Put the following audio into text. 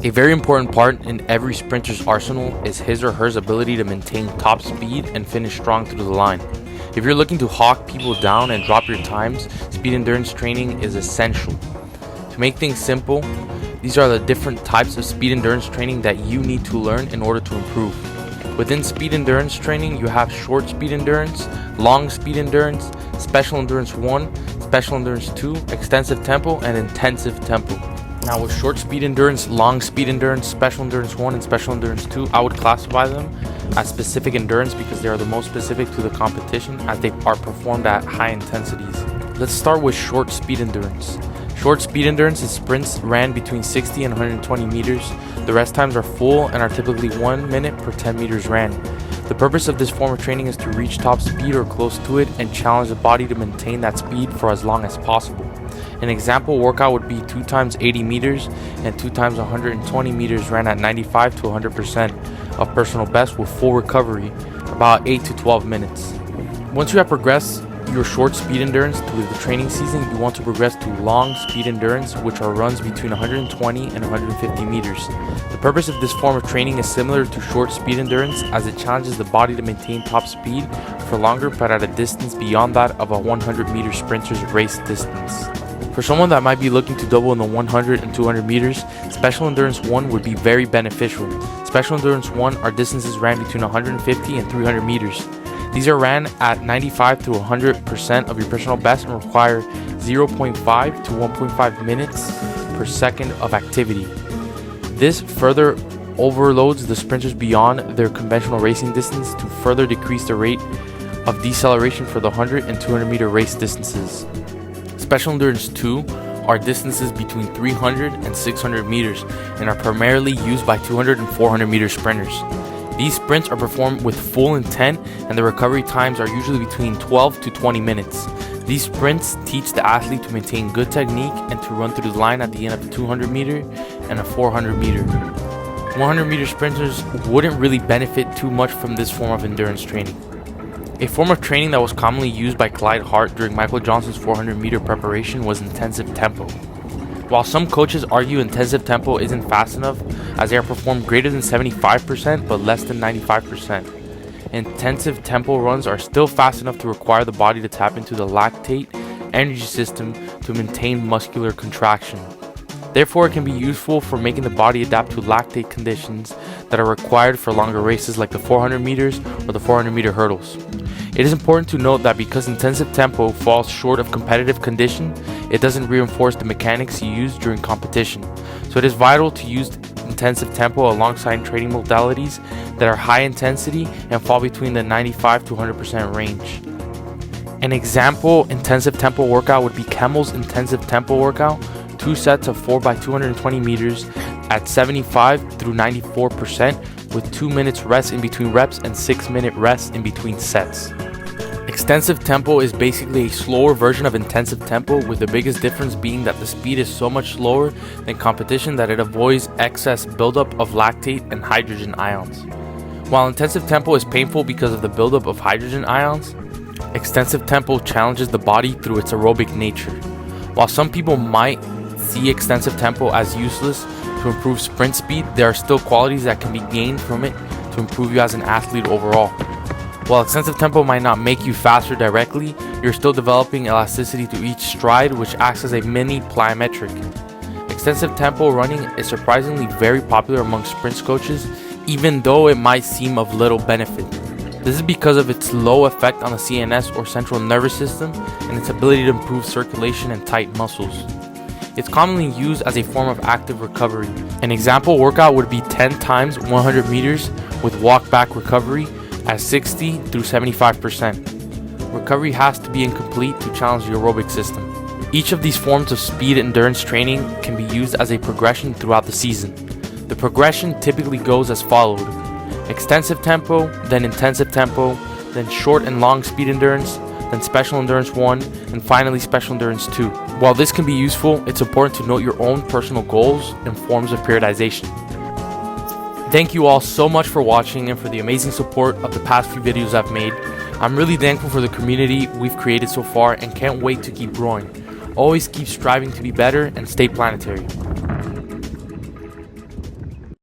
A very important part in every sprinter's arsenal is his or her ability to maintain top speed and finish strong through the line. If you're looking to hawk people down and drop your times, speed endurance training is essential. To make things simple, these are the different types of speed endurance training that you need to learn in order to improve. Within speed endurance training, you have short speed endurance, long speed endurance, special endurance 1, special endurance 2, extensive tempo, and intensive tempo. Now with short speed endurance, long speed endurance, special endurance 1, and special endurance 2, I would classify them as specific endurance because they are the most specific to the competition as they are performed at high intensities. Let's start with short speed endurance. Short speed endurance is sprints ran between 60 and 120 meters. The rest times are full and are typically 1 minute per 10 meters ran. The purpose of this form of training is to reach top speed or close to it and challenge the body to maintain that speed for as long as possible. An example workout would be 2 times 80 meters and 2 times 120 meters ran at 95 to 100% of personal best with full recovery, about 8 to 12 minutes. Once you have progressed your short speed endurance through the training season, you want to progress to long speed endurance, which are runs between 120 and 150 meters. The purpose of this form of training is similar to short speed endurance as it challenges the body to maintain top speed for longer but at a distance beyond that of a 100 meter sprinter's race distance. For someone that might be looking to double in the 100 and 200 meters, Special Endurance 1 would be very beneficial. Special Endurance 1 are distances ran between 150 and 300 meters. These are ran at 95 to 100% of your personal best and require 0.5 to 1.5 minutes per second of activity. This further overloads the sprinters beyond their conventional racing distance to further decrease the rate of deceleration for the 100 and 200 meter race distances. Special Endurance 2 are distances between 300 and 600 meters and are primarily used by 200 and 400 meter sprinters. These sprints are performed with full intent and the recovery times are usually between 12 to 20 minutes. These sprints teach the athlete to maintain good technique and to run through the line at the end of a 200 meter and a 400 meter. 100 meter sprinters wouldn't really benefit too much from this form of endurance training. A form of training that was commonly used by Clyde Hart during Michael Johnson's 400 meter preparation was intensive tempo. While some coaches argue intensive tempo isn't fast enough as they are performed greater than 75% but less than 95%, intensive tempo runs are still fast enough to require the body to tap into the lactate energy system to maintain muscular contraction. Therefore, it can be useful for making the body adapt to lactate conditions that are required for longer races like the 400 meters or the 400 meter hurdles. It is important to note that because intensive tempo falls short of competitive condition, it doesn't reinforce the mechanics you use during competition. So it is vital to use intensive tempo alongside training modalities that are high intensity and fall between the 95 to 100% range. An example intensive tempo workout would be Khmel's intensive tempo workout, 2 sets of 4 by 220 meters at 75 through 94% with 2 minutes rest in between reps and 6-minute rest in between sets. Extensive tempo is basically a slower version of intensive tempo, with the biggest difference being that the speed is so much slower than competition that it avoids excess buildup of lactate and hydrogen ions. While intensive tempo is painful because of the buildup of hydrogen ions, extensive tempo challenges the body through its aerobic nature. While some people might see extensive tempo as useless to improve sprint speed, there are still qualities that can be gained from it to improve you as an athlete overall. While extensive tempo might not make you faster directly, you're still developing elasticity to each stride, which acts as a mini plyometric. Extensive tempo running is surprisingly very popular among sprint coaches, even though it might seem of little benefit. This is because of its low effect on the CNS or central nervous system and its ability to improve circulation and tight muscles. It's commonly used as a form of active recovery. An example workout would be 10 times 100 meters with walk-back recovery at 60 through 75%. Recovery has to be incomplete to challenge the aerobic system. Each of these forms of speed endurance training can be used as a progression throughout the season. The progression typically goes as followed: extensive tempo, then intensive tempo, then short and long speed endurance, then Special Endurance 1, and finally Special Endurance 2. While this can be useful, it's important to note your own personal goals and forms of periodization. Thank you all so much for watching and for the amazing support of the past few videos I've made. I'm really thankful for the community we've created so far and can't wait to keep growing. Always keep striving to be better and stay planetary.